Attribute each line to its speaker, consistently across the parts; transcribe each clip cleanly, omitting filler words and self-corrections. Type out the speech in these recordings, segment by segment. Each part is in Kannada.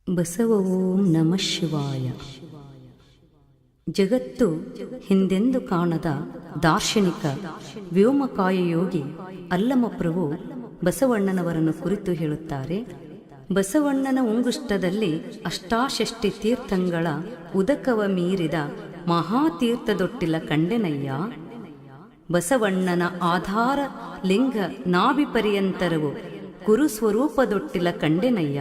Speaker 1: ಬಸವ ಓಂ ನಮಃ ಶಿವಾಯ. ಜಗತ್ತು ಹಿಂದೆಂದು ಕಾಣದ ದಾರ್ಶನಿಕ ವ್ಯೋಮಕಾಯ ಯೋಗಿ ಅಲ್ಲಮಪ್ರಭು ಬಸವಣ್ಣನವರನ್ನು ಕುರಿತು ಹೇಳುತ್ತಾರೆ. ಬಸವಣ್ಣನ ಉಂಗುಷ್ಟದಲ್ಲಿ ಅಷ್ಟಾಷಷ್ಟಿ ತೀರ್ಥಂಗಳ ಉದಕವ ಮೀರಿದ ಮಹಾತೀರ್ಥದೊಟ್ಟಿಲ ಕಂಡೆನಯ್ಯ. ಬಸವಣ್ಣನ ಆಧಾರ ಲಿಂಗ ನಾಭಿಪರ್ಯಂತರವು ಗುರುಸ್ವರೂಪದೊಟ್ಟಿಲ ಕಂಡೆನಯ್ಯ.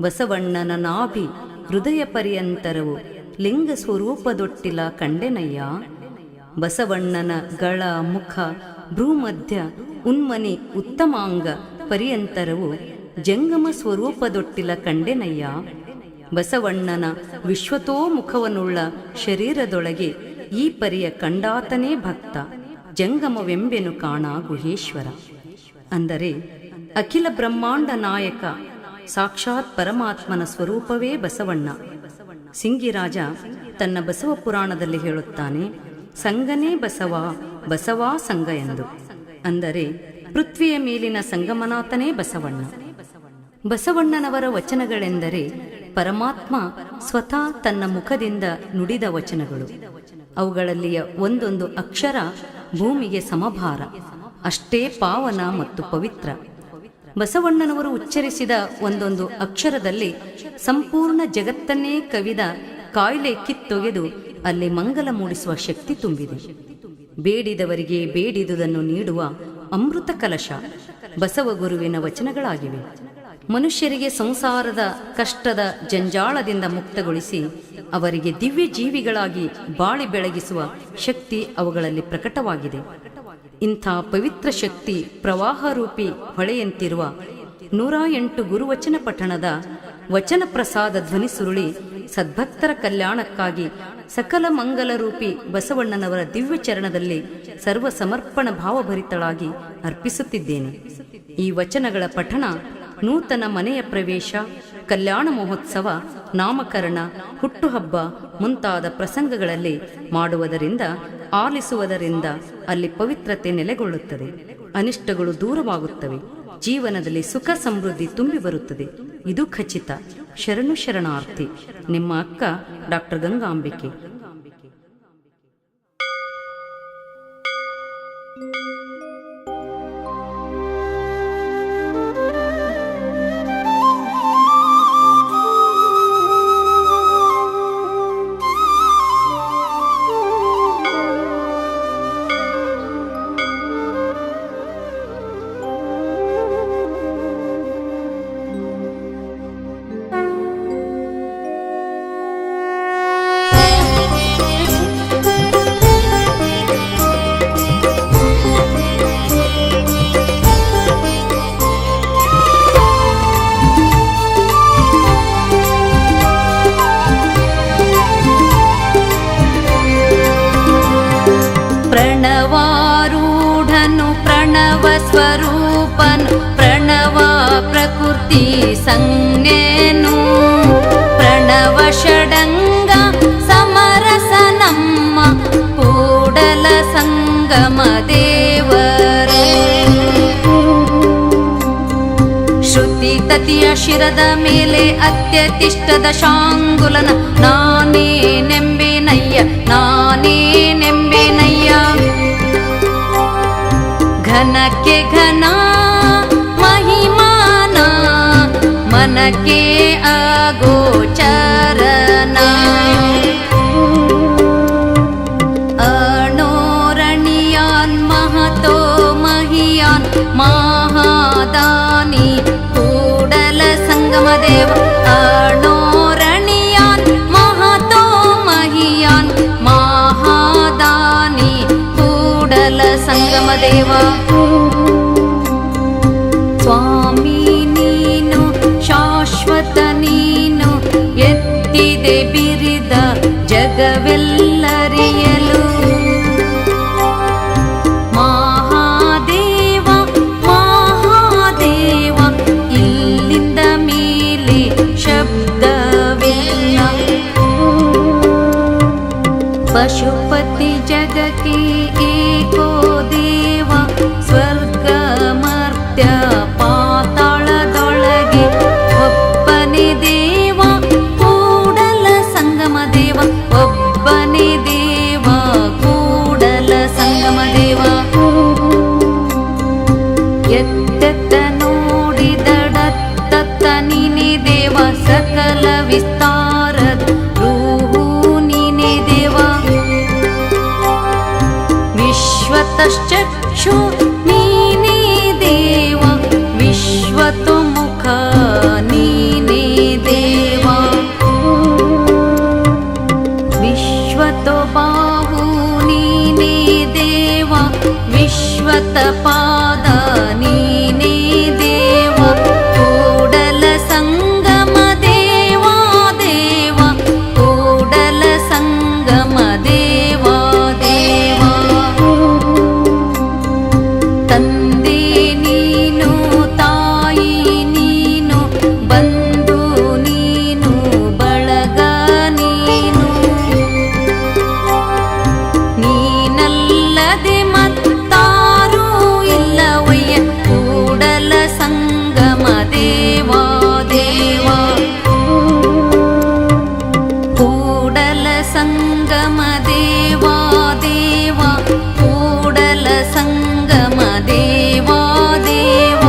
Speaker 1: ಬಸವಣ್ಣನ ನಾಭಿ ಹೃದಯ ಪರ್ಯಂತರವು ಲಿಂಗ ಸ್ವರೂಪದೊಟ್ಟಿಲ ಕಂಡೆನಯ್ಯ. ಬಸವಣ್ಣನ ಗಳ ಮುಖ ಭ್ರೂಮಧ್ಯ ಉನ್ಮನಿ ಉತ್ತಮಾಂಗ ಪರ್ಯಂತರವು ಜಂಗಮ ಸ್ವರೂಪದೊಟ್ಟಿಲ ಕಂಡೆನಯ್ಯ. ಬಸವಣ್ಣನ ವಿಶ್ವತೋಮುಖವನ್ನುಳ್ಳ ಶರೀರದೊಳಗೆ ಈ ಪರಿಯ ಕಂಡಾತನೇ ಭಕ್ತ ಜಂಗಮವೆಂಬೆನು ಕಾಣ ಗುಹೇಶ್ವರ. ಅಂದರೆ ಅಖಿಲ ಬ್ರಹ್ಮಾಂಡ ನಾಯಕ ಸಾಕ್ಷಾತ್ ಪರಮಾತ್ಮನ ಸ್ವರೂಪವೇ ಬಸವಣ್ಣ. ಸಿಂಗಿರಾಜ ತನ್ನ ಬಸವ ಪುರಾಣದಲ್ಲಿ ಹೇಳುತ್ತಾನೆ, ಸಂಗನೇ ಬಸವ, ಬಸವಾ ಸಂಗ ಎಂದು. ಅಂದರೆ ಪೃಥ್ವಿಯ ಮೇಲಿನ ಸಂಗಮನಾಥನೇ ಬಸವಣ್ಣ. ಬಸವಣ್ಣನವರ ವಚನಗಳೆಂದರೆ ಪರಮಾತ್ಮ ಸ್ವತಃ ತನ್ನ ಮುಖದಿಂದ ನುಡಿದ ವಚನಗಳು. ಅವುಗಳಲ್ಲಿಯ ಒಂದೊಂದು ಅಕ್ಷರ ಭೂಮಿಗೆ ಸಮಭಾರ, ಅಷ್ಟೇ ಪಾವನ ಮತ್ತು ಪವಿತ್ರ. ಬಸವಣ್ಣನವರು ಉಚ್ಚರಿಸಿದ ಒಂದೊಂದು ಅಕ್ಷರದಲ್ಲಿ ಸಂಪೂರ್ಣ ಜಗತ್ತನ್ನೇ ಕವಿದ ಕಾಯಿಲೆ ಕಿತ್ತೊಗೆದು ಅಲ್ಲಿ ಮಂಗಲ ಮೂಡಿಸುವ ಶಕ್ತಿ ತುಂಬಿದೆ. ಬೇಡಿದವರಿಗೆ ಬೇಡಿದುದನ್ನು ನೀಡುವ ಅಮೃತ ಕಲಶ ಬಸವಗುರುವಿನ ವಚನಗಳಾಗಿವೆ. ಮನುಷ್ಯರಿಗೆ ಸಂಸಾರದ ಕಷ್ಟದ ಜಂಜಾಳದಿಂದ ಮುಕ್ತಗೊಳಿಸಿ ಅವರಿಗೆ ದಿವ್ಯ ಜೀವಿಗಳಾಗಿ ಬಾಳಿ ಬೆಳಗಿಸುವ ಶಕ್ತಿ ಅವುಗಳಲ್ಲಿ ಪ್ರಕಟವಾಗಿದೆ. ಇಂಥ ಪವಿತ್ರ ಶಕ್ತಿ ಪ್ರವಾಹರೂಪಿ ಹೊಳೆಯಂತಿರುವ 108 ಗುರುವಚನ ಪಠಣದ ವಚನ ಪ್ರಸಾದ ಧ್ವನಿ ಸುರುಳಿ ಸದ್ಭಕ್ತರ ಕಲ್ಯಾಣಕ್ಕಾಗಿ ಸಕಲ ಮಂಗಲರೂಪಿ ಬಸವಣ್ಣನವರ ದಿವ್ಯ ಚರಣದಲ್ಲಿ ಸರ್ವ ಸಮರ್ಪಣ ಭಾವಭರಿತಳಾಗಿ ಅರ್ಪಿಸುತ್ತಿದ್ದೇನೆ. ಈ ವಚನಗಳ ಪಠಣ ನೂತನ ಮನೆಯ ಪ್ರವೇಶ, ಕಲ್ಯಾಣ ಮಹೋತ್ಸವ, ನಾಮಕರಣ, ಹುಟ್ಟುಹಬ್ಬ ಮುಂತಾದ ಪ್ರಸಂಗಗಳಲ್ಲಿ ಮಾಡುವುದರಿಂದ, ಆಲಿಸುವುದರಿಂದ ಅಲ್ಲಿ ಪವಿತ್ರತೆ ನೆಲೆಗೊಳ್ಳುತ್ತದೆ, ಅನಿಷ್ಟಗಳು ದೂರವಾಗುತ್ತವೆ, ಜೀವನದಲ್ಲಿ ಸುಖ ಸಮೃದ್ಧಿ ತುಂಬಿ ಬರುತ್ತದೆ. ಇದು ಖಚಿತ. ಶರಣು ಶರಣಾರ್ಥಿ. ನಿಮ್ಮ ಅಕ್ಕ ಡಾಕ್ಟರ್ ಗಂಗಾಂಬಿಕೆ. ಪ್ರಣವಾರೂಢನು ಪ್ರಣವ ಸ್ವರೂಪನು ಪ್ರಣವ ಪ್ರಕೃತಿ ಸಂಜ್ಞೆನು ಪ್ರಣವ ಷಡಂಗ ಸಮರಸ ನಮ್ಮ ಕೂಡಲ ಸಂಗಮ ದೇವರು. ಶ್ರುತಿ ತತಿಯ ಶಿರದ ಮೇಲೆ ಅತ್ಯತಿಷ್ಠದ ಶಾಂಗುಲನ ನಾನೇ ನೆಂಬೆನಯ್ಯ, ನಾನೇ ನೆಂಬೆನಯ್ಯ. ಘನಕ್ಕೆ ಘನ ಮಹಿಮಾನ ಮನಕ್ಕೆ ಅಗೋಚರನ. ಅಣೋರಣಿಯಾನ್ ಮಹತೋ ಮಹಿಯಾನ್ ಮಹಾದಾನಿ ಕೂಡಲ ಸಂಗಮ ದೇವ. ಅಣೋರಣಿಯಾನ್ ಮಹತೋ ಮಹಿಯಾನ್ ಮಹಾದಾನಿ ಕೂಡಲ ಸಂಗಮ ದೇವ. ಸ್ವಾಮಿ ನೀನು ಶಾಶ್ವತ ನೀನು ಎತ್ತಿದೆ ಬಿರಿದ ಜಗವೆಲ್ಲರಿಯಲು. ಮಹಾದೇವ ಮಹಾದೇವ ಇಲ್ಲಿಂದ ಮೇಲೆ ಶಬ್ದವಿಲ್ಲ. ಪಶುಪತಿ ಜಗಕ್ಕೆ ಏಕೋ ದೇವ ಅಂತಶ್ಚಕ್ಷು ನೀನೇ ದೇವ ವಿಶ್ವತೋಮುಖ ನೀನೇ ದೇವ ವಿಶ್ವತೋಬಾಹು ನೀನೇ ದೇವ ವಿಶ್ವತಪಾದ ನೀನೇ ದೇವ ಕೂಡಲ ಸಂಗಮ ದೇವಾ ದೇವ ಕೂಡಲ ಸಂಗಮ ದೇವಾ ದೇವ ತಂದೆ ನೀನು ತಾಯಿ ನೀನು ಬಂಧು ನೀನು ಬಳಗ ನೀನು ನೀನಲ್ಲದೆ ಮತ್ತಾರೂ ಇಲ್ಲವಯ್ಯ ಕೂಡಲ ಸಂಗಮ ದೇವಾ ದೇವ ಕೂಡಲ ಸಂಗಮ ದೇವಾ ದೇವ ಕೂಡಲ ಸಂಗಮ ದೇವಾ ದೇವ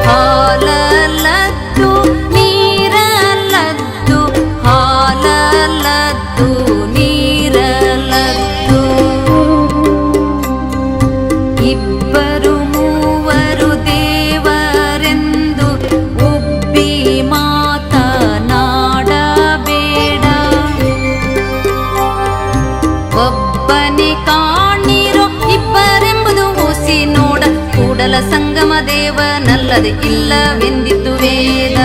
Speaker 1: ಹಾಲಲದ್ದು ನೀರಲದ್ದು ಹಾಲಲದ್ದು ನೀರಲದ್ದು ಇಬ್ಬರು ಮೂವರು ದೇವರೆಂದು ಉಬ್ಬಿ ಮಾತನಾಡಬೇಡ ಒಬ್ಬನೇ ಕಾಣಿರೋ ಇಬ್ಬರೆಂಬುದು ಹುಸಿ ನೋಡ ಕೂಡಲ ಸಂಗಮ ದೇವನಲ್ಲದೆ ಇಲ್ಲವೆಂದಿತು ವೇದ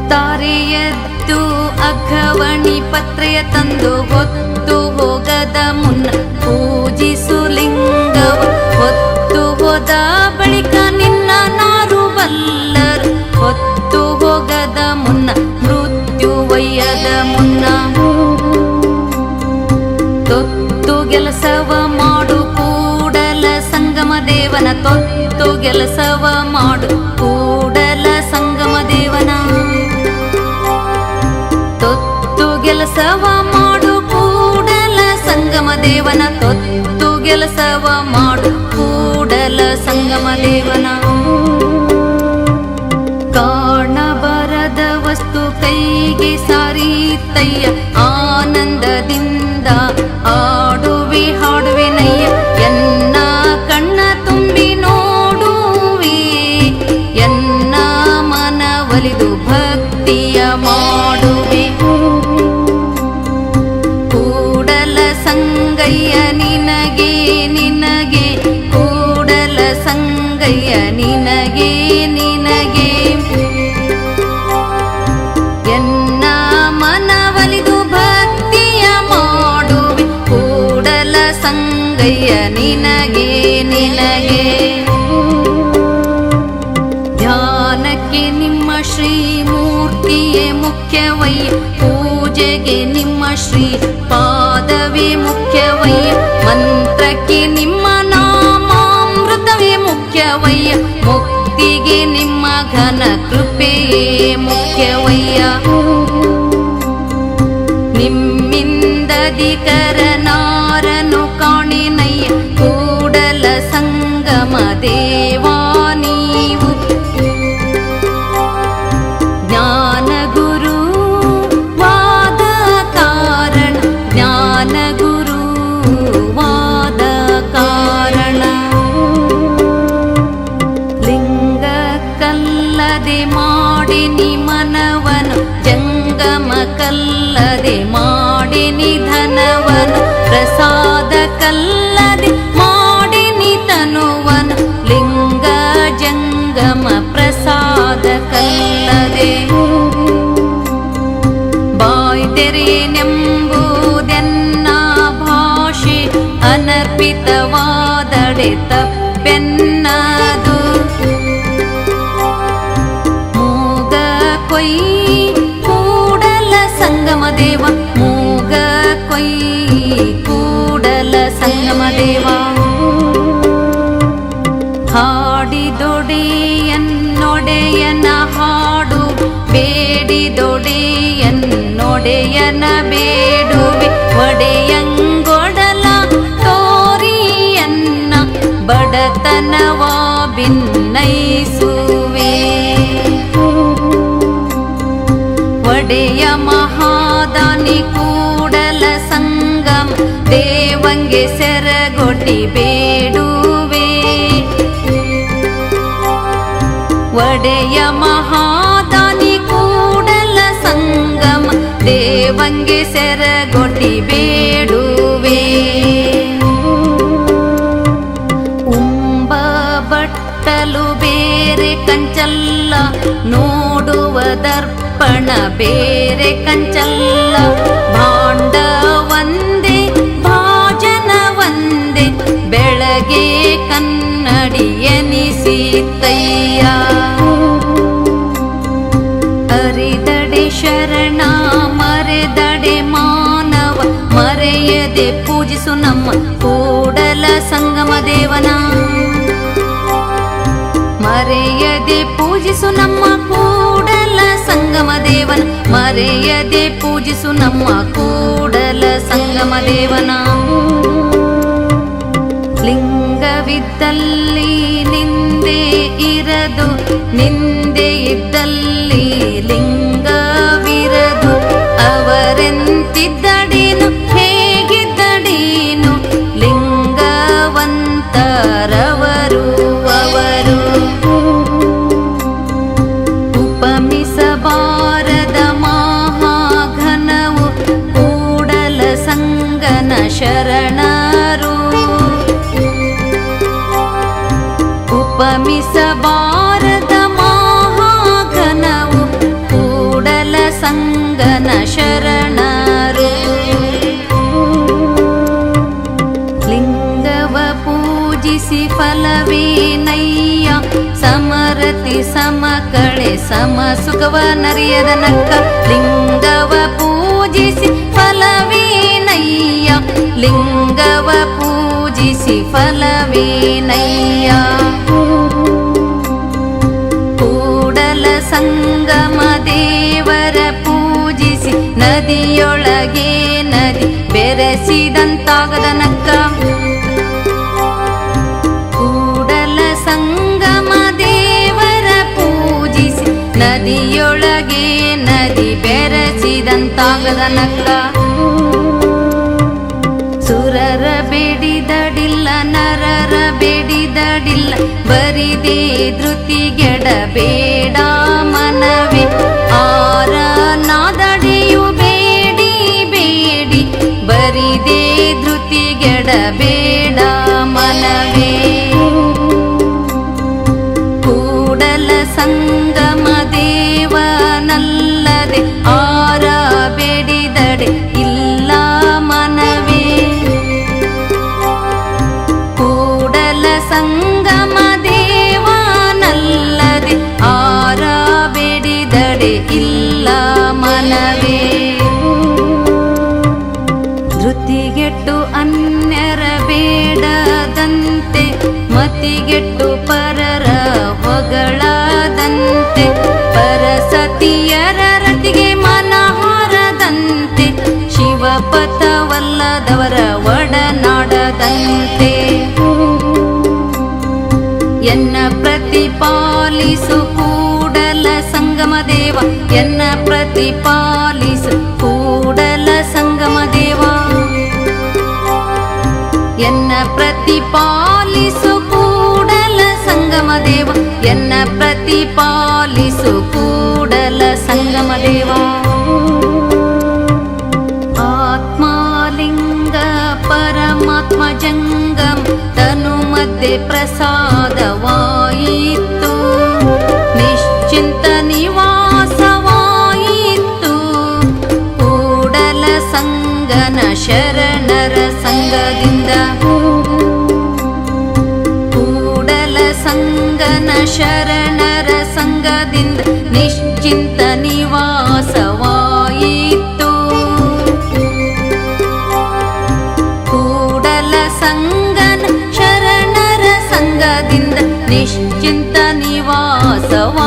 Speaker 1: ಹೊತ್ತಾರೆಯದ್ದು ಅಘವಣಿ ಪತ್ರೆಯ ತಂದು ಹೊತ್ತು ಹೋಗದ ಮುನ್ನ ಪೂಜಿಸು ಲಿಂಗವ ಹೊತ್ತು ಹೋದ ಬಳಿಕ ನಿನ್ನ ನಾರು ಬಲ್ಲರು ಹೊತ್ತು ಹೋಗದ ಮುನ್ನ ಮೃತ್ಯು ಒಯ್ಯದ ಮುನ್ನ ತೊತ್ತು ಕೆಲಸವ ಮಾಡು ಕೂಡಲ ಸಂಗಮ ದೇವನ ತೊತ್ತು ಕೆಲಸವ ಮಾಡು ಕೂಡಲ ಸಂಗಮ ದೇವನ ತೊತ್ತು ಕೆಲಸವ ಮಾಡು ಕೂಡಲ ಸಂಗಮ ದೇವನ ತೊತ್ತು ಕೆಲಸವ ಮಾಡು ಕೂಡಲ ಸಂಗಮ ದೇವನ ಕಾಣಬರದ ವಸ್ತು ಕೈಗೆ ಸಾರೀತಯ್ಯ ಆನಂದದಿಂದ ಆಡುವೆ ಹಾಡುವೆ ನಯ್ಯ ಎನ್ನ ಕಣ್ಣ ತುಂಬಿ ನೋಡುವೆ ಎನ್ನ ಮನವಲಿದು ಭಕ್ತಿಯ ಮಾಡುವೆ ಕೂಡಲ ಸಂಗಯ್ಯ ನಿನಗೆ ನಿನಗೆ ಕೂಡಲ ಸಂಗಯ್ಯ ನಿನಗೆ ನಿನಗೆ ಎನ್ನ ಮನವಲಿದು ಭಕ್ತಿಯ ಮಾಡುವೆ ಕೂಡಲ ಸಂಗಯ್ಯ ನಿನಗೆ ನಿನಗೆ ಧ್ಯಾನಕ್ಕೆ ನಿಮ್ಮ ಶ್ರೀಮೂರ್ತಿಯೇ ಮುಖ್ಯವಯ್ಯ ಪೂಜೆಗೆ ನಿಮ್ಮ ಶ್ರೀ ಪಾದವೇ ಮುಖ್ಯವಯ್ಯ ಮಂತ್ರಕ್ಕೆ ನಿಮ್ಮ ನಾಮಾಮೃತವೇ ಮುಖ್ಯವಯ್ಯ ಮುಕ್ತಿಗೆ ನಿಮ್ಮ ಘನ ಕೃಪೆಯೇ ಮುಖ್ಯವಯ್ಯ ನಿಮ್ಮಿಂದಧಿಕರನಾರನು ಕಾಣಿನಯ್ಯ ಕೂಡಲ ಸಂಗಮ ದೇವಾ ನೀವು ಜ್ಞಾನಗುರು ವಾದ ಕಾರಣ ಜ್ಞಾನಗುರು ವಾದ ಕಾರಣ ಲಿಂಗ ಕಲ್ಲದೆ ಮಾಡಿನಿ ಮನವನು ಜಂಗಮ ಕಲ್ಲದೆ ಮಾಡಿನಿ ಧನವನು ಪ್ರಸಾದ ಕಲ್ಲದೆ ಮಾಡಿನಿ ತನುವನು ಲಿಂಗ ಜಂಗಮ ಪ್ರಸಾದ ಕಲ್ಲದೆ ಬಾಯ್ ತೆರೆನೆಂಬುದೆನ್ನ ಭಾಷೆ ಅನರ್ಪಿತವಾದಡೆ ತಪ್ಪೆನ್ನದು ಮೂಗ ಕೊಯ್ ಕೂಡಲ ಸಂಗಮ ದೇವ ಮೂಗ ಕೊಯ್ ಕೂಡಲ ಸಂಗಮ ದೇವ ಹಾಡಿದೊಡೆಯನ್ನೊಡೆಯನ ಹಾಡು ಬೇಡಿದೊಡೆಯನ್ನೊಡೆಯನ ಬೇಡುವೆ ಒಡೆಯಂಗೊಡಲ ತೋರಿಯನ್ನ ಬಡತನವಾ ಭಿನ್ನೈಸುವೆ. ಒಡೆಯ ಮಹಾದಾನಿ ಕೂಡಲ ಸಂಗಮ ದೇವಂಗೆ ಸೆರಗೊಟ್ಟಿ ಬೇಡುವೆ. ಒಡೆಯ ಮಹಾದಾನಿ ಕೂಡಲ ಸಂಗಮ ದೇವಂಗೆ ಸೆರಗೊಟ್ಟಿ ಬೇಡುವೆ. ಉಂಬ ಬಟ್ಟಲು ಬೇರೆ ಕಂಚಲ್ಲ, ನೋಡುವ ದರ್ಪಣ ಬೇರೆ ಕಂಚಲ್ಲ. ಭಾಂಡ ಒಂದೇ ಭಾಜನ ಒಂದೇ, ಬೆಳಗ್ಗೆ ಕನ್ನಡಿ ಎನಿಸಿತಯ್ಯ. ಅರಿದಡೆ ಶರಣ ಮರೆದಡೆ ಮಾನವ, ಮರೆಯದೆ ಪೂಜಿಸು ನಮ್ಮ ಕೂಡಲ ಸಂಗಮ ದೇವನ. ಮರೆಯದೆ ಪೂಜಿಸು ನಮ್ಮ ಕೂಡಲ ಸಂಗಮ ದೇವನ. ಮರೆಯದೆ ಪೂಜಿಸು ನಮ್ಮ ಕೂಡಲ ಸಂಗಮ ದೇವನ. ಲಿಂಗವಿದ್ದಲ್ಲಿ ನಿಂದೆ ಇರದು, ನಿಂದೆ ಇದ್ದಲ್ಲಿ ಲಿಂಗವಿರದು. ಅವರೆಂತಿದ್ದಡೇನು ಹೇಗಿದ್ದಡೇನು, ಲಿಂಗವಂತರವರು ಅವರು. ಉಪಮಿಸಬಾರದ ಮಹಾಘನವು ಕೂಡಲ ಸಂಗನ ಶರಣರು. ಉಪಮಿಸಬಾರದ ಮಹಾಘನವು ಕೂಡಲ ಸಂಗನ ಶರಣರು. ಲಿಂಗವ ಪೂಜಿಸಿ ಫಲವೇನಯ್ಯ, ಸಮರತಿ ಸಮಕಳೆ ಸಮ ಸುಖವ ನರಿಯದ ನಕ್ಕ. ಲಿಂಗವ ಪೂಜಿಸಿ ಫಲವೇನಯ್ಯ, ಲಿಂಗವ ಪೂಜಿಸಿ ಫಲವೇನಯ್ಯ. ಕೂಡಲ ಸಂಗಮ ದೇವರ ಪೂಜಿಸಿ ನದಿಯೊಳಗೆ ನದಿ ಬೆರೆಸಿದಂತಾಗದ ನಕ್ಕ. ಕೂಡಲ ಸಂಗಮ ದೇವರ ಪೂಜಿಸಿ ನದಿಯೊಳಗೆ ನದಿ ಬೆರೆಸಿದಂತಾಗದ ನಕ್ಕ. ಸುರರ ಬೇಡಿದಡಿಲ್ಲ ನರರ ಬೇಡಿದಡಿಲ್ಲ, ಬರಿದೇ ಧೃತಿಗೆಡಬೇಡ ಮನವೇ. ಆರ ನಾದಡಿಯು ಬೇಡಿ ಬೇಡಿ, ಬರಿದೇ ಧೃತಿಗೆಡಬೇಡ ಮನವೇ. ಕೂಡಲ ಸಂಗಮ ದೇವನಲ್ಲದೆ ಆರ ಬೇಡಿದಡೆ ಇಲ್ಲ ಮನವೇ. ಕೂಡಲ ಸಂಗಮ ದೇವನಲ್ಲದೆ ಆರ ಬೇಡಿದಡೆ ಇಲ್ಲ ಮನವೇ. ಧೃತಿಗೆಟ್ಟು ಅನ್ಯರ ಬೇಡದಂತೆ, ಮತಿಗೆಟ್ಟು ಪರರ ಹೊಗಳದಂತೆ. ಪರಸತಿಯರ ರತಿಗೆ ಮನಹಾರದಂತೆ, ಶಿವಪಥವಲ್ಲದವರ ಒಡನಾಡದಂತೆ. ಎನ್ನ ಪ್ರತಿಪಾಲಿಸು ಕೂಡಲ ಸಂಗಮ ದೇವ, ಎನ್ನ ಪ್ರತಿಪಾಲಿಸು ಕೂಡಲ ಸಂಗಮ ದೇವ. ಎನ್ನ ಪ್ರತಿಪಾಲಿಸು ಕೂಡಲ ಸಂಗಮ ದೇವ, ಎನ್ನ ಪ್ರತಿಪಾಲಿಸು ಕೂಡಲ ಸಂಗಮ ದೇವ. ಆತ್ಮಲಿಂಗ ಪರಮಾತ್ಮ ಜಂಗಮ ತನು ಮಧ್ಯೆ ಪ್ರಸಾದವಾಯಿತು, ನಿಶ್ಚಿಂತ ನಿವಾಸವಾಯಿತು. ಕೂಡಲ ಸಂಗನ ಶರಣರ ಸಂಗದಿಂದ, ಕೂಡಲ ಸಂಗನ ಶರಣರ ಸಂಗದಿಂದ ನಿಶ್ಚಿಂತ ನಿವಾಸವಾಯಿತು. ಕೂಡಲ ಸಂಗನ ಶರಣರ ಸಂಗದಿಂದ ನಿಶ್ಚಿಂತ ನಿವಾಸವಾಯಿತು.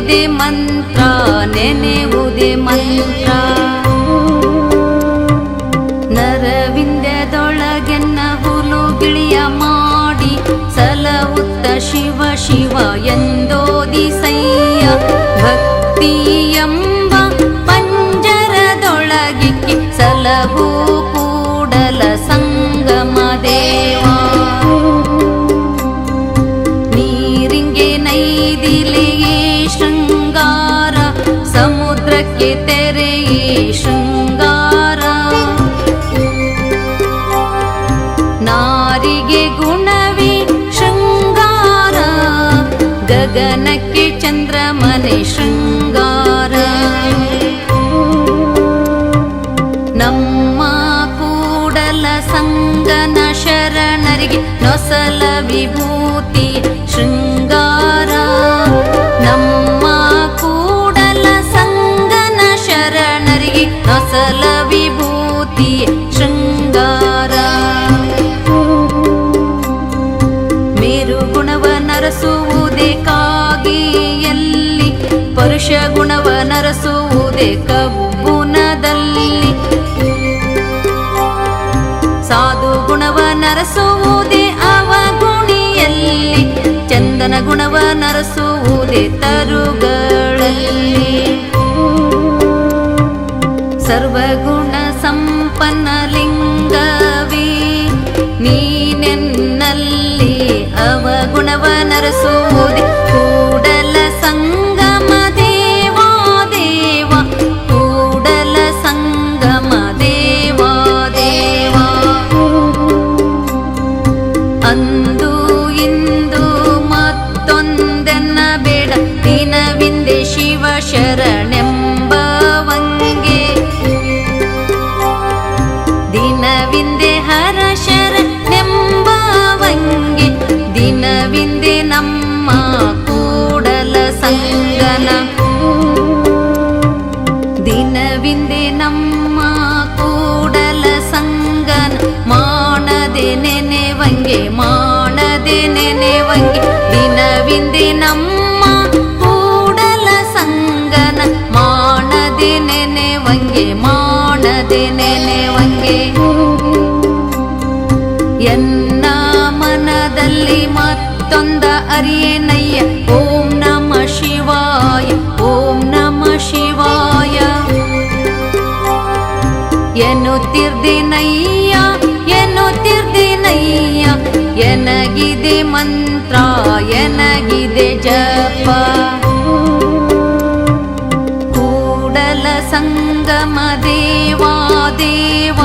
Speaker 1: ನೆನೆಯುವುದೇ ಮಂತ್ರ, ನೆನೆಯುವುದೇ ಮಂತ್ರ. ನರವಿಂದ್ಯದೊಳಗೆನ್ನ ಹುಲುಗಿಳಿಯ ಮಾಡಿ ಸಲಹುತ್ತ ಶಿವ ಶಿವ ಎಂದೋದಿ ಸಯ್ಯ. ಭಕ್ತಿ ಎಂಬ ಪಂಜರದೊಳಗಿಕ್ಕಿ ಸಲಹು ಕೂಡಲ ಸಂಗಮ ದೇವ. ನೀರಿಂಗೆ ನೈದಿಲೆಯೇ ಶೃಂಗಾರ, ಸಮುದ್ರಕ್ಕೆ ತೆರೆಯೇ ಶೃಂಗಾರ. ನಾರಿಗೆ ಗುಣವೇ ಶೃಂಗಾರ, ಗಗನಕ್ಕೆ ಚಂದ್ರಮನೆ ಶೃಂಗಾರ. ನಮ್ಮ ಕೂಡಲ ಸಂಗನ ಶರಣರಿಗೆ ನೊಸಲ ವಿಭೂತಿ ಶೃಂಗಾರ. ನಮ್ಮ ಕೂಡಲ ಸಂಗನ ಶರಣರಿಗೆ ನೊಸಲ ವಿಭೂತಿ ಶೃಂಗಾರ. ಮೇರು ಗುಣವ ನರಸುವುದೇ ಕಾಗಿಯಲ್ಲಿ, ಪರುಷ ಗುಣವ ನರಸುವುದೇ ಕಬ್ಬುನದಲ್ಲಿ. ಸಾಧು ಗುಣವ ನರಸುವುದೇ ಅವಗುಣಿಯಲ್ಲಿ, ಚಂದನ ಗುಣವ ನರಸುವುದೇ ತರುಗಳಲ್ಲಿ. ಸರ್ವಗುಣ ಸಂಪನ್ನ ಲಿಂಗವೇ ನೀನೆನ್ನಲ್ಲಿ, ಅವಗುಣವ ನರಸುವುದೇ ಕೂಡಲ ಸಂಗಮ ದೇವಾ ದೇವ. ಕೂಡಲ ಸಂಗಮ ದೇವಾ ದೇವ. ಅಂದು ಇಂದು ಮತ್ತೊಂದೆನ್ನ ಬೇಡ, ದಿನವಿಂದೆ ಶಿವ ಶರಣೆಂಬವಂಗೆ. ದಿನವಿಂದೆ ಹರ ಶರಣೆಂಬವಂಗೆ, ದಿನವಿಂದೆ ನಮ್ಮ ಕೂಡಲ ಸಂಗನ. ದಿನವಿಂದೆ ನಮ್ಮ ಕೂಡಲ ಸಂಗನ, ಮಾಡದೆ ನೆನೆವಂಗೆ ಮಾಡದೆ ನೆನೆವಂಗೆ. ದಿನವಿಂದೆ ನಮ್ಮ ಕೂಡಲ ಸಂಗನ, ಮಾಡದೆ ನೆನೆವಂಗೆ ಮಾಡದೆ ನೆನೆವಂಗೆ. ಎನ್ನ ಮನದಲ್ಲಿ ಮತ್ತೊಂದ ಅರಿಯೇನಯ್ಯ, ಓಂ ನಮ ಶಿವಾಯ ಓಂ ನಮ ಶಿವಾಯ. ಎನ್ನುತ್ತಿರ್ದಿನಯ್ಯ ಎನ್ನುತ್ತಿರ್ದಿನಯ್ಯ, ಎನಗಿದೆ ಮಂತ್ರ ಎನಗಿದೆ ಜಪ. ಕೂಡಲ ಸಂಗಮ ದೇವಾ ದೇವ,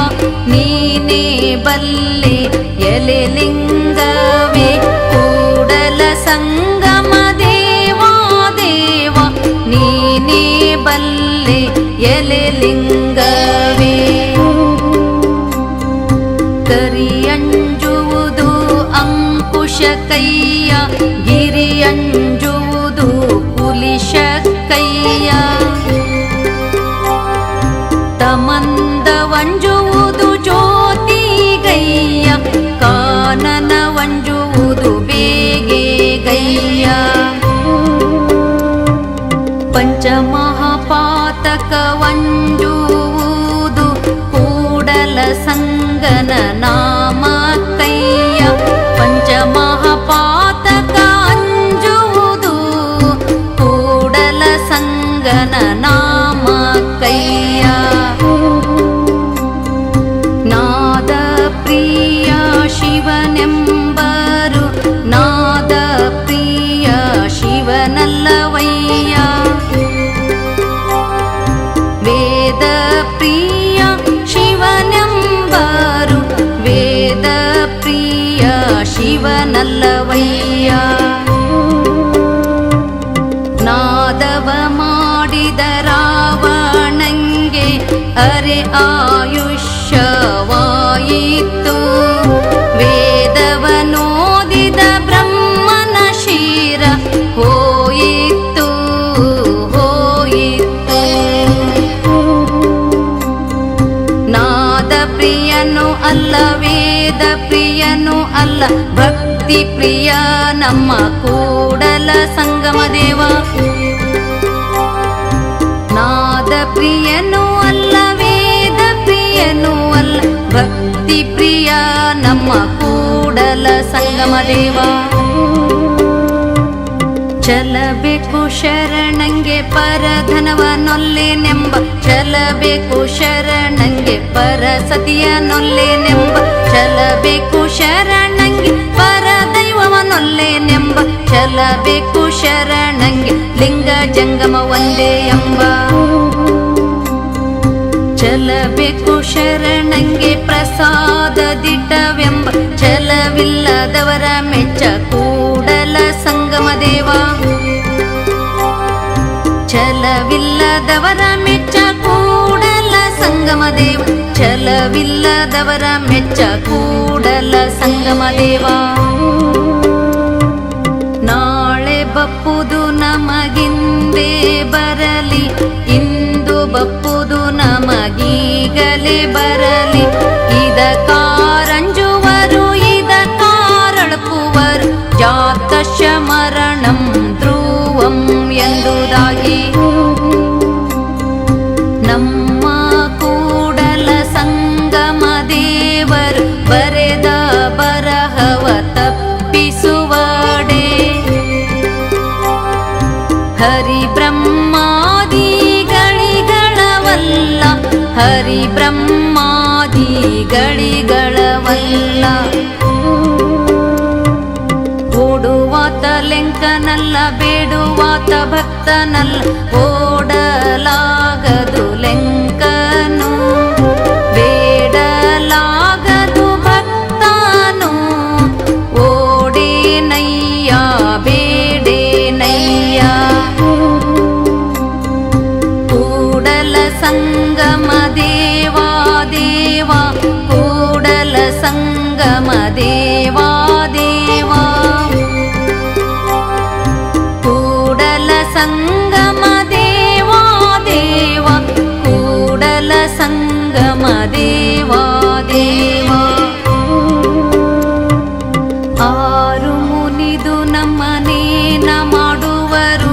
Speaker 1: ನೀನೇ ಬಲ್ಲೆ ಎಲೆ ಲಿಂಗವೇ. ಕೂಡಲ ಸಂಗಮ ದೇವಾ ದೇವ, ನೀನೇ ಬಲ್ಲೆ ಎಲೆ ಲಿಂಗವೇ. ಕರಿಯಂಜುವುದು ಅಂಕುಶ ಕೈಯ, ಗಿರಿಯಂಜುವುದು ಕುಲಿಶ ಕೈಯ. ತಮಂದವಂಜುವುದು ಜ್ಯೋತಿ ಗೈಯ, ಕಾನನವಂಜುವುದು ಬೇಗೆ ಗೈಯ. ಪಂಚಮಹಾಪಾತಕವಂಜುವುದು ಕೂಡಲ ಸಂಗನ ನಾಮ ಕೈಯ. ಪಂಚಮಹಾಪಾತಕ ಅಂಜುವುದು ಕೂಡಲ ಸಂಗನ ನಾಮ ಕೈಯ. ನಾದ ಪ್ರಿಯ ಶಿವನೆಂಬರು, ನಾದ ಪ್ರಿಯ ಶಿವನಲ್ಲವಯ್ಯ. ವೇದ ಪ್ರಿಯ ಶಿವನೆಂಬರು, ವೇದ ಪ್ರಿಯ ಶಿವನಲ್ಲವಯ್ಯ. ನಾದವ ಮಾಡಿದ ರಾವಣಂಗೆ ಅರೆ ಆಯುಷ್ಯವಾಯಿತು. ವೇದವನೋದಿದ ಬ್ರಹ್ಮನ ಶಿರ ಹೋಯಿತು ಹೋಯಿತು. ನಾದ ಪ್ರಿಯನು ಅಲ್ಲ ವೇದ ಪ್ರಿಯನು ಅಲ್ಲ, ಭಕ್ತಿ ಪ್ರಿಯ ನಮ್ಮ ಕೂಡಲ ಸಂಗಮ ದೇವ. ಸಂಗಮ ದೇವ. ಚಲಬೇಕು ಶರಣಂಗೆ ಪರಧನವನೊಲ್ಲೆನೆಂಬ, ಚಲಬೇಕು ಶರಣಂಗೆ ಪರಸತಿಯನೊಲ್ಲೆನೆಂಬ, ಚಲಬೇಕು ಶರಣಂಗೆ ಪರದೈವವನೊಲ್ಲೆನೆಂಬ, ಚಲಬೇಕು ಶರಣಂಗೆ ಲಿಂಗ ಜಂಗಮ ಒಂದೇ ಎಂಬ. ಚಲಬೇಕು ಶರಣಂಗೆ ಪ್ರಸಾದ ದಿಟವೆಂಬ, ಚಲವಿಲ್ಲದವರ ಮೆಚ್ಚ ಕೂಡಲ ಸಂಗಮ ದೇವ. ಚಲವಿಲ್ಲದವರ ಮೆಚ್ಚ ಕೂಡಲ ಸಂಗಮ ದೇವ, ಚಲವಿಲ್ಲದವರ ಮೆಚ್ಚ ಕೂಡಲ ಸಂಗಮ ದೇವ. ನಾಳೆ ಬಪ್ಪುದು ನಮಗಿಂದೇ ಬರಲಿ, ಇಂದು ಬಪ್ಪುದು ನಮಗೀಗಲೇ ಬರಲಿ. ಇದ ಕಾರಂಜುವರು ಇದ ಕಾರಳಪುವರು, ಜಾತಶ ಮರಣಂ ಧ್ರುವಂ ಎಂದುದಾಗಿ. ನಮ್ಮ ಕೂಡಲ ಸಂಗಮ ದೇವರು ಬರೆದ ಬರಹವ ತಪ್ಪಿಸುವಡೆ. ಹರಿ ಬ್ರಹ್ಮಾದಿಗಳಿಗಳವಲ್ಲ, ಹರಿ ಬ್ರಹ್ಮಾದಿಗಳಿಗಳವಲ್ಲ. ಓಡುವಾತ ಲೆಂಕನಲ್ಲ, ಬೇಡುವಾತ ಭಕ್ತನಲ್ಲ, ಓಡಲಾಗದು ಲೆಂಕನು, ಬೇಡಲಾಗದು ಭಕ್ತನು. ಓಡೇನಯ್ಯ ಬೇಡೇನಯ್ಯ. ಕೂಡಲ ಸಂಗಮ ದೇವಾ ದೇವ, ಕೂಡಲ ಸಂಗಮ ದೇವಾ ದೇವ. ಕೂಡಲ ಸಂಗಮ ದೇವಾ ದೇವ, ಕೂಡಲ ಸಂಗಮ ದೇವಾ ದೇವ. ಆರು ಮುನಿದು ನಮ್ಮನೇನ ಮಾಡುವರು,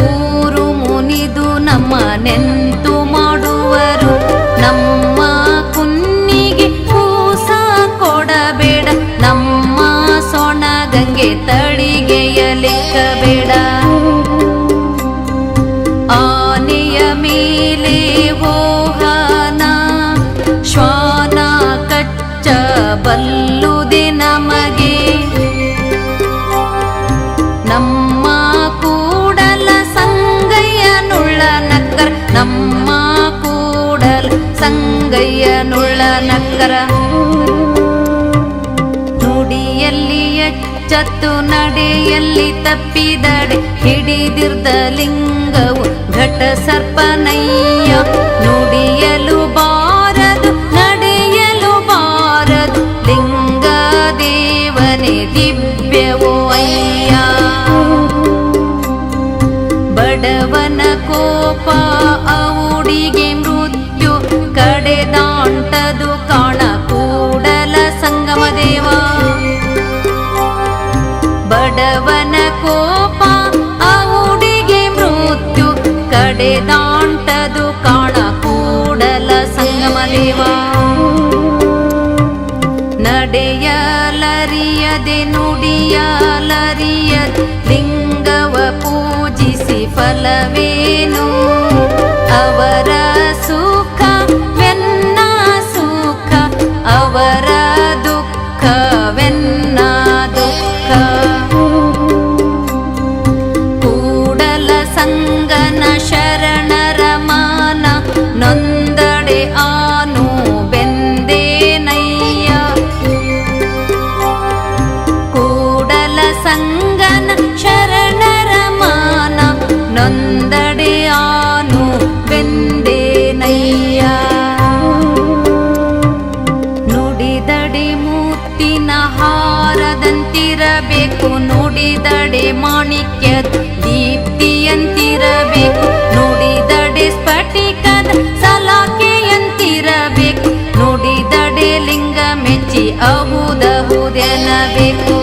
Speaker 1: ಊರು ಮುನಿದು ನಮ್ಮನೆಂತು ಮಾಡುವರು. ನಮ್ಮ ಕುನ್ನಿಗೆ ಕೂಸ ಕೊಡಬೇಡ, ನಮ್ಮ ಸೊಣಗಂಗೆ ತಳಿಗೆಯಲಿಕ್ಕಬೇಡ. ಆನೆಯ ಮೇಲೆ ಹೋಗನ ಶ್ವಾನ ಕಚ್ಚ ಬಲ್ಲುದೆ ನಮಗೆ. ನಮ್ಮ ಕೂಡಲ ಸಂಗಯ್ಯನುಳ್ಳ ನಕ್ಕರ, ನಮ್ಮ ಕೂಡಲ ಸಂಗಯ್ಯನುಳ್ಳ ನಕ್ಕರ. ನುಡಿಯಲ್ಲಿ ಎಚ್ಚತ್ತು ನಡೆಯಲ್ಲಿ ತಪ್ಪಿದಡೆ, ಹಿಡಿದಿರ್ದ ಲಿಂಗವು ಘಟ ಸರ್ಪನಯ್ಯ. ನುಡಿಯಲು ಬಾರದು ನಡೆಯಲು ಬಾರದು, ಲಿಂಗ ದೇವನೇ ದಿವ್ಯವೋ ಅಯ್ಯ. ಬಡವನ ಕೋಪ ಔಡಿಗೆ ಮೃತ್ಯು, ಕಡೆದಾಂಟದು ಕಾಣ ಕೂಡಲ ಸಂಗಮ ದೇವ. ಬಡವನ ಕೋಪ ಔಡಿಗೆ ಮೃತ್ಯು, ಕಡೆದಾಂಟದು ಕಾಣ ಕೂಡಲ ಸಂಗಮ ದೇವ. ನಡೆಯಲರಿಯದೆ ನುಡಿಯಲರಿಯದೆ ಲಿಂಗವ ಪೂಜಿಸಿ ಫಲವೇನು. ಅವರ ಸುಖವೆನ್ನ ಸುಖ, ಅವರ ದುಃಖವೆನ್ನ ದುಃಖ. ಕೂಡಲ ಸಂಗನ ಶರಣರ ಮಾನ ನೊಂದಡೆ ಆನು ಬೆಂದೇನಯ್ಯ. ಕೂಡಲ ಸಂಗನ ಶರಣರ ಮಾನ ನೊಂದಡೆ ಆನು ಬೆಂದೇನಯ್ಯ. ನುಡಿದಡೆ ಮುತ್ತಿನ ಹಾರದಂತಿರಬೇಕು, ನುಡಿದಡೆ ಮಾಣಿಕ್ಯ ದೀಪ್ತಿಯಂತಿರಬೇಕು, ನುಡಿದಡೆ ಸ್ಫಟಿಕದ ಸಲಾಕೆಯಂತಿರಬೇಕು, ನುಡಿದಡೆ ಲಿಂಗ ಮೆಚ್ಚಿ ಅಹುದಹುದೆನಬೇಕು.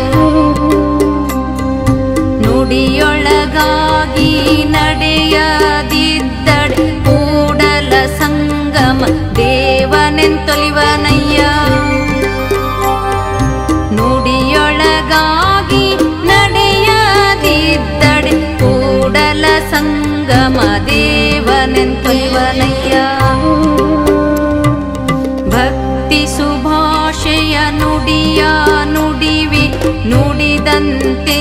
Speaker 1: ನುಡಿಯೊಳಗಾಗಿ ನಡೆಯದಿದ್ದಡೆ ಕೂಡಲ ಸಂಗಮ ದೇವನೆಂತೊಲಿವನಯ್ಯ. ನುಡಿಯೊಳಗಾಗಿ ದೇವನೆಂತೊಯ್ವನಯ್ಯ. ಭಕ್ತಿ ಸುಭಾಷೆಯ ನುಡಿಯ ನುಡಿವೆ ನುಡಿದಂತೆ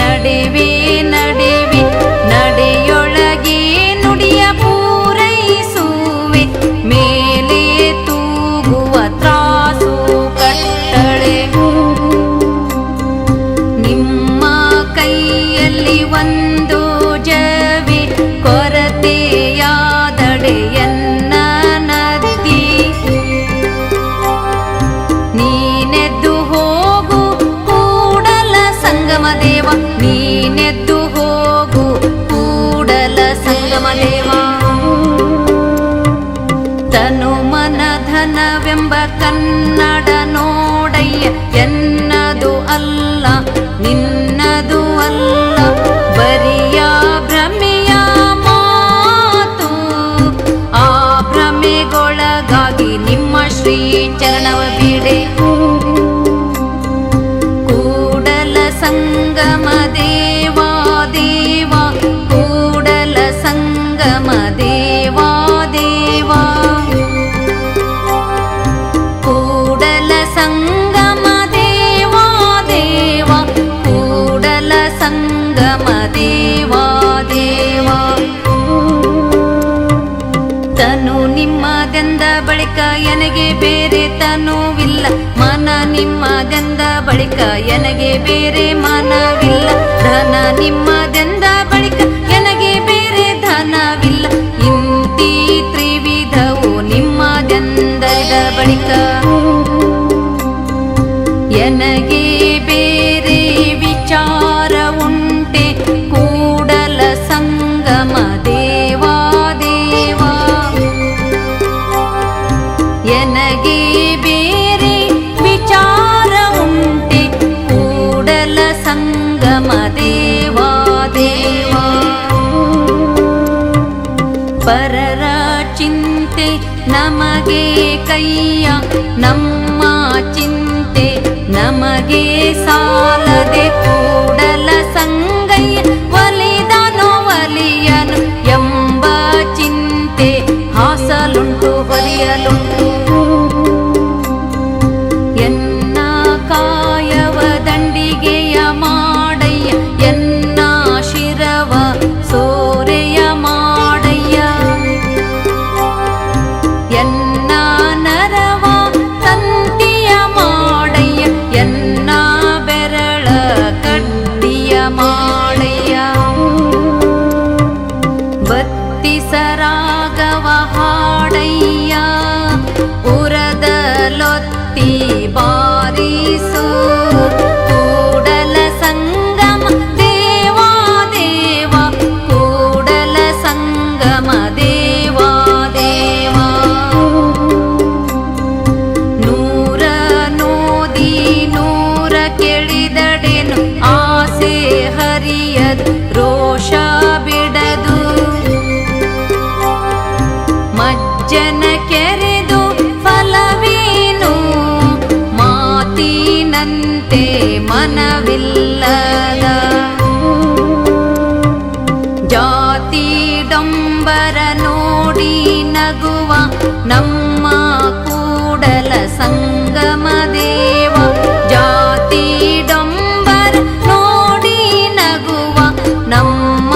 Speaker 1: ನಡೆವೆ ನಡೆವೆ ನಡೆಯೊಳಗೆ ನುಡಿಯ ಪೂರೈಸುವೆ ಮೇಲೆ ತೂಗುವ ತ್ರಾಸು ಕಟ್ಟಳೆ. ನಿಮ್ಮ ಕೈಯಲ್ಲಿ ಒಂದು ಜವೆ ಕೊರತೆಯಾದಡೆಯನ್ನ ನದಿ. ನೀನೆದ್ದು ಹೋಗು ಕೂಡಲ ಸಂಗಮ ದೇವ, ನೀನೆದ್ದು ಹೋಗು ಕೂಡಲ ಸಂಗಮ ದೇವ. ತನು ಮನ ಧನವೆಂಬ ಕನ್ನಡ ನೋಡಯ್ಯ, ಎನ್ನದು ಅಲ್ಲ ನಿನ್ನದು ಅಲ್ಲ ಬರಿಯ ಭ್ರಮೆಯ ಮಾತು. ಆ ಭ್ರಮೆಗೊಳಗಾಗಿ ನಿಮ್ಮ ಶ್ರೀ ಚರಣವ ಬಿಡೆ. ಕೂಡಲ ಸಂಗಮ ದೇವಾ ದೇವ, ಕೂಡಲ ಸಂಗಮ ದೇವಾ ದೇವ, ಕೂಡಲ ಸಂಗಮ ದೇವಾ ದೇವ, ಕೂಡಲ ಸಂಗಮ ದೇವಾ ದೇವ. ತನು ನಿಮ್ಮದೆಂದ ಬಳಿಕ ಎನಗೆ ಬೇರೆ ತನುವಿಲ್ಲ, ಮನ ನಿಮ್ಮದೆಂದ ಬಳಿಕ ಎನಗೆ ಬೇರೆ ಮನವಿಲ್ಲ. ಧನ ನಿಮ್ಮದೆಂದ ಬಳಿಕ ಎನಗೆ ಬೇರೆ ಧನವಿಲ್ಲ. ಇಂತಿ ತ್ರಿವಿಧವು ನಿಮ್ಮದೆಂದದ ಬಳಿಕ ಎನಗೆ ಬೇರೆ ವಿಚಾರ ಉಂಟೆ. ಕೂಡಲ ಸಂಗಮ ದೇವಾ ದೇವ, ಎನಗೆ ಬೇರೆ ವಿಚಾರ ಉಂಟೆ. ಕೂಡಲ ಸಂಗಮ ದೇವಾ ದೇವ. ಪರರ ಚಿಂತೆ ನಮಗೆ ಕೈಯ, ನಮ್ಮ ಚಿಂತೆ ನಮಗೆ ಸಾಲದೆ. ಕೂಡಲ ಸಂಗಯ್ಯ ಒಲಿದನು ಒಲಿಯನು ಎಂಬ ಚಿಂತೆ ಹಾಸಲುಂಟು ಹೊಲಿಯಲುಂಟು. ಎನ್ನ ಕಾಯವ ದಂಡಿಗೆಯ ಮಾಡಯ್ಯ, ಎನ್ನ ಶಿರವ ಸೋರೆಯ ಮಾಡಯ್ಯ. ಎನ್ನ ನರವ ತಂತಿಯ ಮಾಡಯ್ಯ, ಎನ್ನ ಬೆರಳ ಕಡ್ಡಿಯ ಮಾಡಯ್ಯ. ಬತ್ತಿಸರಾಗವ ಹಾಡಯ್ಯ, ಉರದಲೊತ್ತಿ ಬಾರಿಸು. ಕೂಡಲ ಸಂಗಮ ದೇವಾ ದೇವ, ಕೂಡಲ ಸಂಗಮ ದೇವಾ ದೇವ. ನೂರ ನೋದಿ ನೂರ ಕೆಳಿದಡೆನು ಆಸೆ ಹರಿಯದು ರೋಷ ಬಿಡದು. ಮಜ್ಜನ ಕೆರೆದು ಫಲವೇನು ಮಾತಿನಂತೆ ಮನವಿಲ್ಲದ. ಜಾತಿ ಡೊಂಬರ ನೋಡಿ ನಗುವ ನಮ್ಮ ಕೂಡಲ ಸಂಗಮ ದೇವ. ಜಾತಿ ಡೊಂಬರ ನೋಡಿ ನಗುವ ನಮ್ಮ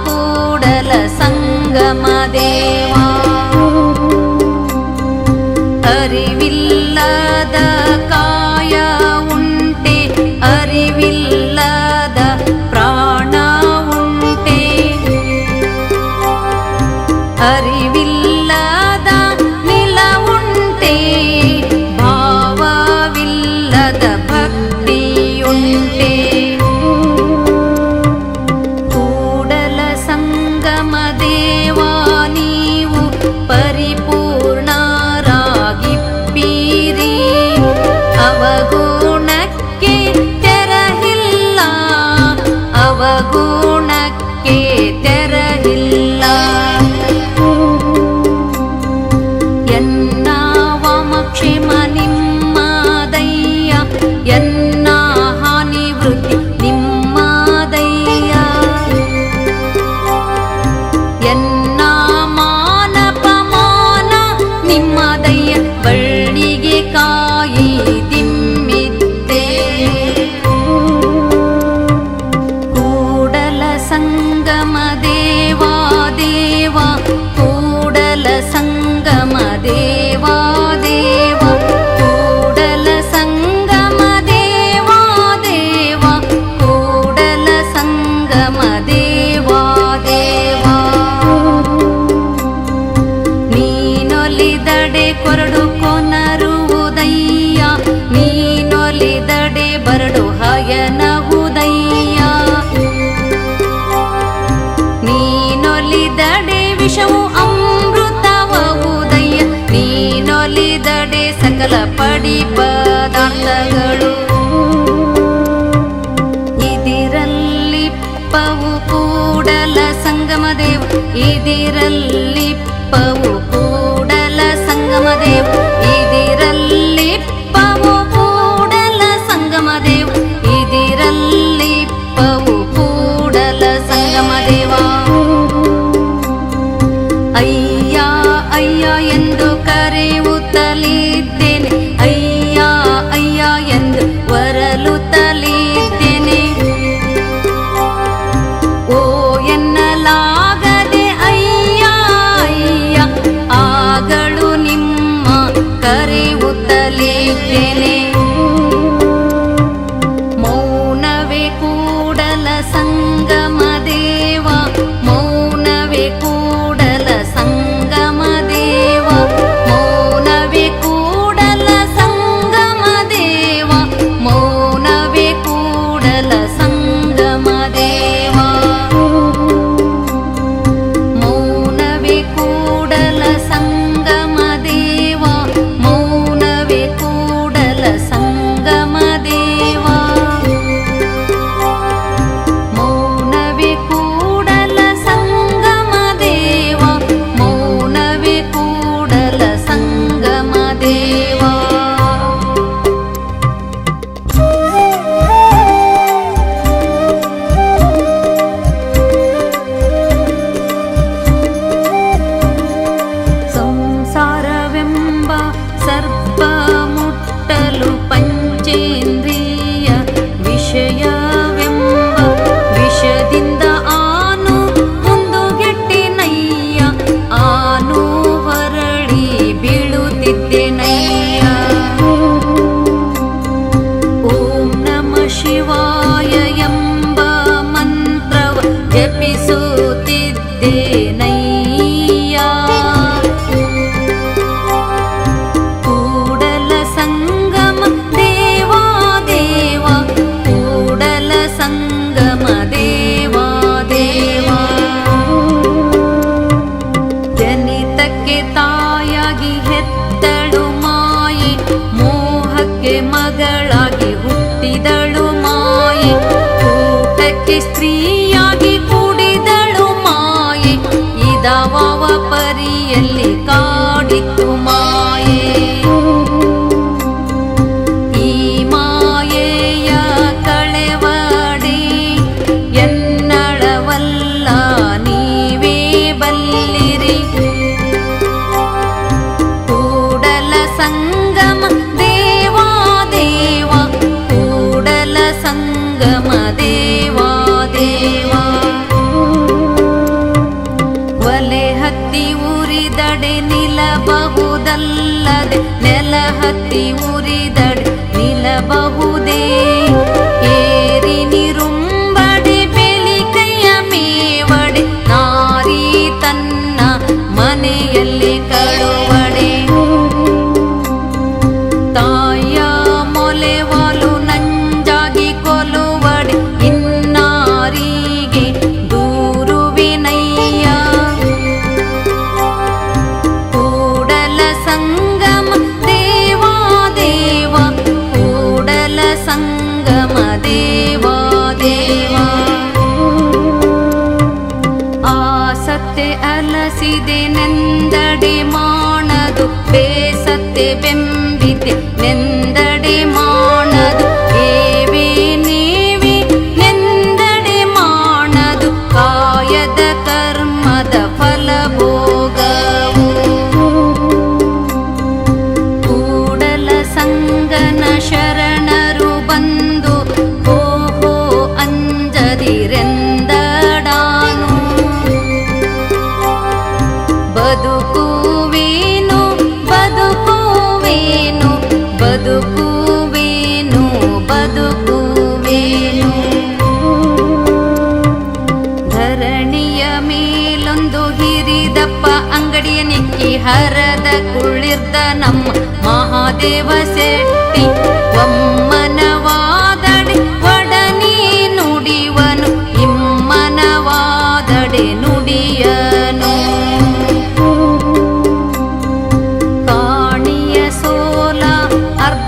Speaker 1: ಕೂಡಲ ಸಂಗಮ ದೇವ. ಅರಿವಿಲ್ಲದ ಕಾಯ ಉಂಟೆ, ಅರಿವಿಲ್ಲದ ಪ್ರಾಣ ಉಂಟೆ. ಅರಿವಿಲ್ಲದ ನಿಲ ಉಂಟೆ, ಭಾವವಿಲ್ಲದ ಭಕ್ತಿಯುಂಟೆ. ಕೂಡಲ ಸಂಗಮ ದೇವಾ ನೀವು ಪರಿಪೂರ್ಣರಾಗಿಪ್ಪೀರಿ. ಅವಗುಣಕ್ಕೆ ತೆರಹಿಲ್ಲ, ಅವಗುಣಕ್ಕೆ ತೆರಹಿಲ್ಲ. ಅಂಗಡಿ ಪದಾರ್ಥಗಳು ಇದಿರಲ್ಲಿಪ್ಪವು ಕೂಡಲ ಸಂಗಮ ದೇವ ಇದಿರಲ್ಲಿಪ್ಪವು ಕೂಡಲ ಸಂಗಮ ದೇವ ಇದಿರಲ್ಲಿಪ್ಪವು ಕೂಡಲ ಸಂಗಮ ದೇವ ಇದಿರಲ್ಲಿಪ್ಪವು ಕೂಡಲ ಸಂಗಮ ದೇವ ಅಯ್ಯ ಅಯ್ಯ ಎಂದು ಕರೆಯುತ್ತಲಿದ್ದೇನೆ ಅಯ್ಯ ಅಯ್ಯ ಎಂದು ವರಲುತ್ತಲಿದ್ದೇನೆ ಓ ಎನ್ನಲಾಗದೆ ಅಯ್ಯ ಅಯ್ಯ ಆಗಳು ನಿಮ್ಮ ಕರೆಯುತ್ತಲಿದ್ದೇನೆ ಮೌನವೇ ಕೂಡಲ ಸಂಗಮ ದೇವ ಮೌನವೇ ಕೂಡಲ ಸಂಗಮ ದೇವ ಮೌನವೇ ಕೂಡಲ ಸಂಗಮ ದೇವ ಮೌನವೇ ಕೂಡಲ ಸಂಗಮ ದೇವ ಮೌನವೇ ಕೂಡಲ ಸಂಗಮ ದೇವ ಮೌನವೇ ಕೂಡಲ ಸಂಗಮ ದೇವ ಮೌನವೇ ಕೂಡಲ ಸಂಗಮ ದೇವ ಮೌನವೇ ಕೂಡಲ ಸಂಗಮ ದೇವ ಸಂಸಾರವೆಂಬ ಸರ್ಪ ಮುಟ್ಟಲು ಪಂಚೇಂದ್ರಿಯ ವಿಷಯವೆಂಬ ವಿಷದಿಂದ ಆನು ಮುಂದುಗೆಟ್ಟಿನಯ್ಯ ಆನು ಹೊರಳಿ ಬೀಳುತ್ತಿದ್ದೆನಯ್ಯ ಓಂ ನಮಃ ಶಿವಾಯ ಎಂಬ ಮಂತ್ರವ ಜಪಿಸುತ್ತಿದ್ದೇನಯ್ಯ ಕೂಡಲ ಸಂಗಮ ದೇವಾ ದೇವ ಕೂಡಲ ಸಂಗಮ ದೇವಾ ದೇವ ಜನಿತಕ್ಕೆ ತಾಯಾಗಿ ಹೆತ್ತಳು ಮಾಯೆ ಮೋಹಕ್ಕೆ ಮಗಳಾಗಿ ಹುಟ್ಟಿದಳು ಮಾಯೆ ಊಟಕ್ಕೆ ಸ್ತ್ರೀಯಾಗಿ ಕೂಡಿದಳು ಮಾಯೆ ಇದವವ ಪರಿಯಲ್ಲಿ ಕಾಡಿತು ಮಾಯೆ ಈ ಮಾಯೆಯ ಕಳೆವಡಿ ಎನ್ನಳವಲ್ಲ ನೀವೇ ಬಲ್ಲಿರಿ ಕೂಡಲ ಸಂಗಮ ದೇವಾ ದೇವ ಕೂಡಲ ಸಂಗಮ ದೇವಾ ದೇವ ಒಲೆ ಹತ್ತಿ ಉರಿದಡೆ ನಿಲ್ಲಬಹುದಲ್ಲದೆ ನೆಲ ಹತ್ತಿ ಉರಿದಡೆ ನಿಲ್ಲಬಹುದೇ ಏರಿ ನಿರುಂಬಡೆ ಬೆಲಿಕೈಯ ಮೇವಡೆ ನಾರಿ ತನ್ನ ಮನೆಯಲ್ಲಿ ಕಳುವಡೆ ತಾಯ ಮೊಲೆವಾಲು ನಂಜಾಗಿ ಕೊಲುವಡೆ ಇನ್ನಾರಿಗೆ ದೂರುವಿನಯ್ಯ ಕೂಡಲ ಸಂಗಮ ದೇವಾ ದೇವ ಕೂಡಲ ಸಂಗಮ ದೇವಾ ದೇವ ಆಸತ್ತೆ ಅಲಸಿದೆ ನೆಂದಡೆ ಮಾಡದು ಬೇಸತ್ತೆ ಬೆಂಬಿದೆ ನೆಂದಡೆ ಮಾಡದು ಏವೇ ನೀವಿ ನೆಂದಡೆ ಮಾಡದು ಕಾಯದ ಕರ್ಮದ ಫಲಭೋಗವು ಕೂಡಲ ಸಂಗನ ಶರಣರು ಬಂದು ಹೋ ಹೋ ಅಂಜದಿರೆಂದಡಾನು ಬದುಕುವೇನು ಬದುಕುವೇನು ಬದುಕುವೇನು ಬದುಕುವೇನು ಧರಣಿಯ ಮೇಲೊಂದು ಹಿರಿದಪ್ಪ ಅಂಗಡಿಯ ನಿಕ್ಕಿ ಹರದ ಕುಳಿರ್ದ ನಮ್ಮ ಮಹಾದೇವ ಶೆಟ್ಟಿ ಒಮ್ಮನವಾದಡೆ ಒಡನಿ ನುಡಿವನು ಇಮ್ಮನವಾದಡೆ ನುಡಿಯನು ಕಾಣಿಯ ಸೋಲ ಅರ್ಧ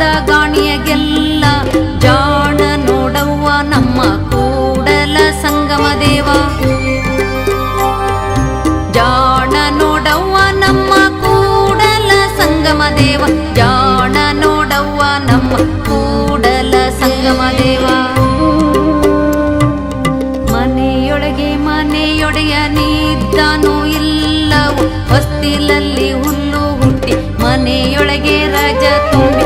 Speaker 1: ಮನೆಯೊಡೆಯನಿದ್ದನು ಇಲ್ಲವು ಹೊಸ್ತಿಲಲ್ಲಿ ಹುಲ್ಲು ಹುಟ್ಟಿ ಮನೆಯೊಳಗೆ ರಾಜ ತುಂಬಿ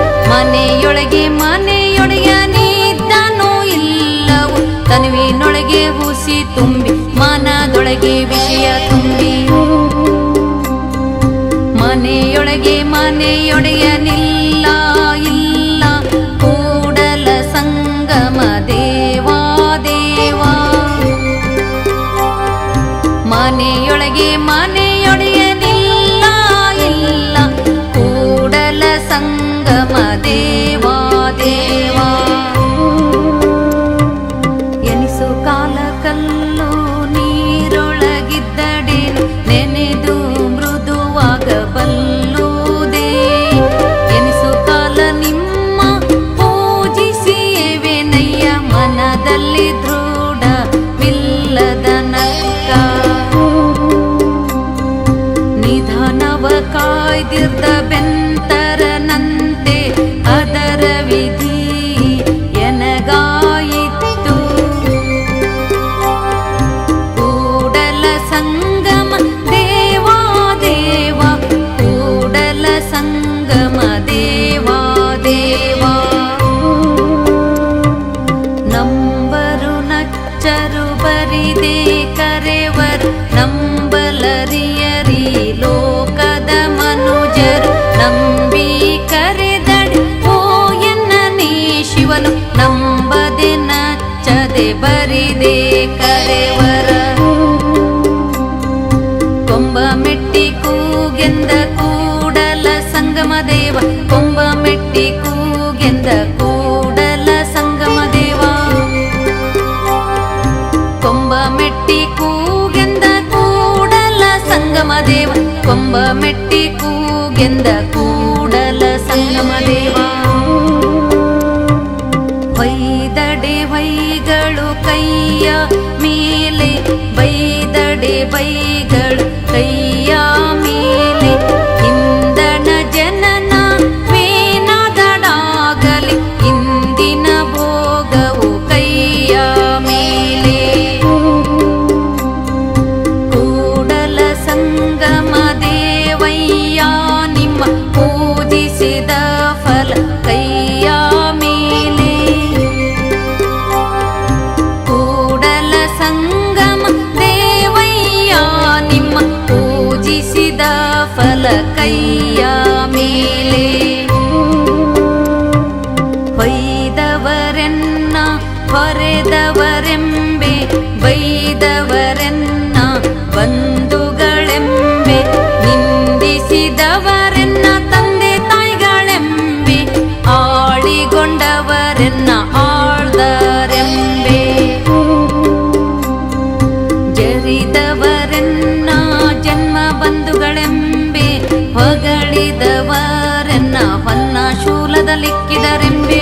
Speaker 1: ಮನೆಯೊಡೆಯನಿದ್ದನು ಇಲ್ಲವು ತನುವಿನೊಳಗೆ ಹುಸಿ ತುಂಬಿ ಮನದೊಳಗೆ ವಿಷಯ ತುಂಬಿ ಮನೆಯೊಡೆಯನಿಲ್ಲ ಇಲ್ಲ ಕೂಡಲ ಸಂಗಮ ದೇವಾ ದೇವಾ ಮನೆಯೊಡೆಯನಿಲ್ಲ ಇಲ್ಲ ಕೂಡಲ ಸಂಗಮ ದೇವಾ ದೇವಾ ಎನಿಸು ಕಾಲ ಕಲ್ಲು ನೀರೊಳಗಿದ್ದಡೇನು ನೆನೆದು ಮೃದುವಾಗಬಲ್ಲುದೇ ಎನಿಸು ಕಾಲ ನಿಮ್ಮ ಪೂಜಿಸಿವೆನಯ್ಯ ಮನದಲ್ಲಿ ದೃಢವಿಲ್ಲದ ನಕ್ಕ ನಿಧಾನವ ಕಾಯ್ದಿರ್ದ ಬೆಂತರನಂತೆ ಅದರ ವಿಧಿ ಎನಗಾಯಿತು ಕೂಡಲ ಸಂಗಮ ದೇವಾ ದೇವ ಕೂಡಲ ಸಂಗಮ ದೇವಾ ದೇವಾ ನಂಬರು ನಚ್ಚರು ಬರಿದೆ ಕರೆವರು ನಂಬಲರಿಯರಿ ಲೋಕದ ಮನುಜರು ನಂಬಿ ಕರೆದಡೆ ಓ ಎನ್ನನೇ ಶಿವನು ನಂಬದೆ ನಚ್ಚದೆ ಬರಿದೆ ಕರೆವರ ಕೊಂಬ ಮೆಟ್ಟಿ ಕೂಗೆಂದ ಕೂಡಲ ಸಂಗಮ ದೇವ ಕೊಂಬ ಮೆಟ್ಟಿ ಕೂಗೆಂದ ಕೂಡಲ ಸಂಗಮ ದೇವ ಕೊಂಬ ಮೆಟ್ಟಿ ಕೂಗೆಂದ ಕೂಡಲ ಸಂಗಮ ದೇವ ಕೊಂಬ ಮೆಟ್ಟಿ ಕೂಗೆಂದ ಕೂಡಲ ಸಂಗಮ ದೇವ ಬೈದಡೆ ಬೈಗಳು ಕೈಯ ಮೇಲೆ ಬೈದಡೆ ಬೈಗಳು ಕೈಯ ಮೇಲೆ ಇಂದಣ ಜನನ ವೇನದಡಾಗಲಿ ಇಂದಿನ ಭೋಗವು ಕೈಯ ಮೇಲೆ ಕೂಡಲ ಸಂಗಮ ದೇವಯ್ಯ ನಿಮ್ಮ ಪೂಜಿಸಿದ ಫಲ ಕೈಯ ಮೇಲೆ ಕೂಡಲ ಸಂಗಮ ದೇವಯ್ಯ ನಿಮ್ಮ ಪೂಜಿಸಿದ ಫಲ ಕೈಯ ಮೇಲೆ ಹೊಯ್ದವರೆನ್ನ ಹೊರೆದವರೆಂಬೆ ಬೈದವರೆನ್ನ ಬಂಧುಗಳೆಂಬೆ ನಿಂದಿಸಿದವರೆನ್ನ ತಂದೆ ತಾಯಿಗಳೆಂಬೆ ಆಳಿಗೊಂಡವರೆನ್ನ ಆಳ್ದರೆಂಬೆ ಜರಿದವರೆನ್ನ ಜನ್ಮ ಬಂಧುಗಳೆಂಬೆ ಹೊಗಳಿದವರೆನ್ನ ಹೊನ್ನ ಶೂಲದಲ್ಲಿಕ್ಕಿದರೆಂಬೆ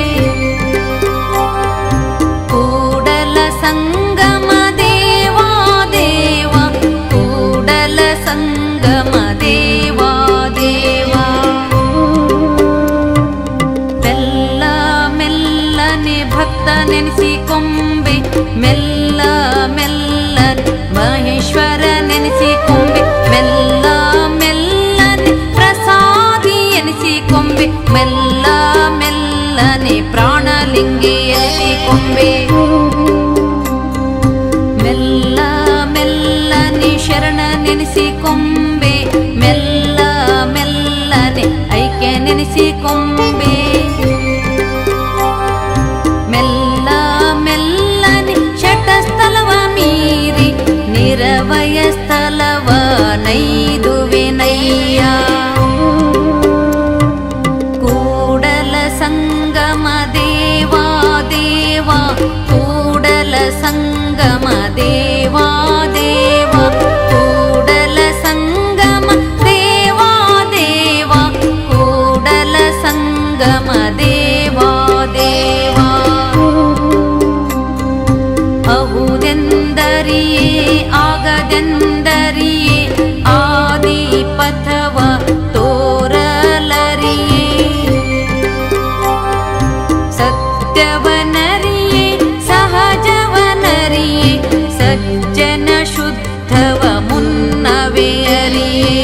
Speaker 1: ಕೂಡಲ ಸಂಗಮ ದೇವಾ ದೇವ ಕೂಡಲ ಸಂಗಮ ದೇವಾ ದೇವಾ ಮೆಲ್ಲ ಮೆಲ್ಲನೆ ಭಕ್ತ ನೆನೆಸಿಕೊಂಬೆ ಮೆಲ್ಲ ಮೆಲ್ಲನೆ ಮಹೇಶ್ವರ ನೆನೆಸಿಕೊಂಬೆ ಮೆಲ್ಲ ಮೆಲ್ಲನೆ ಪ್ರಸಾದಿ ಎನಿಸಿಕೊಂಬೆ ಮೆಲ್ಲ ಮೆಲ್ಲನೆ ಪ್ರಾಣಲಿಂಗಿ ಎನಿಸಿಕೊಂಬೆ ಮೆಲ್ಲ ಮೆಲ್ಲನೆ ಶರಣ ನೆನೆಸಿಕೊಂಬೆ ಮೆಲ್ಲ ಮೆಲ್ಲನೆ ಐಕ್ಯ ನೆನೆಸಿಕೊಂಬೆ ಮೆಲ್ಲ ಮೆಲ್ಲನೆ ಶಟಸ್ಥಲವ ಮೀರಿ ನಿರವಯ ಸ್ಥಳವ ನೈದುವೆನಯ್ಯ ಕೂಡಲ ಸಂಗಮ ದೇವಾ ದೇವಾ ಕೂಡಲ ಸಂಗಮ ದೇವಾ ದೇವಾ ಕೂಡಲ ಸಂಗಮ ದೇವಾ ದೇವಾ ಕೂಡಲ ಸಂಗಮ ದೇವಾ ದೇವಾ ಹೌದೆಂದರಿಯೇ ಆಗದೆಂದರಿಯೇ ಆದಿ ಪಥವ ತೋರಲರಿಯೇ ಸತ್ಯವನರಿಯೇ ಸಹಜವನರಿಯೇ ಸಜ್ಜನ ಶುದ್ಧ ಮುನ್ನವೇ ಅರಿಯೇ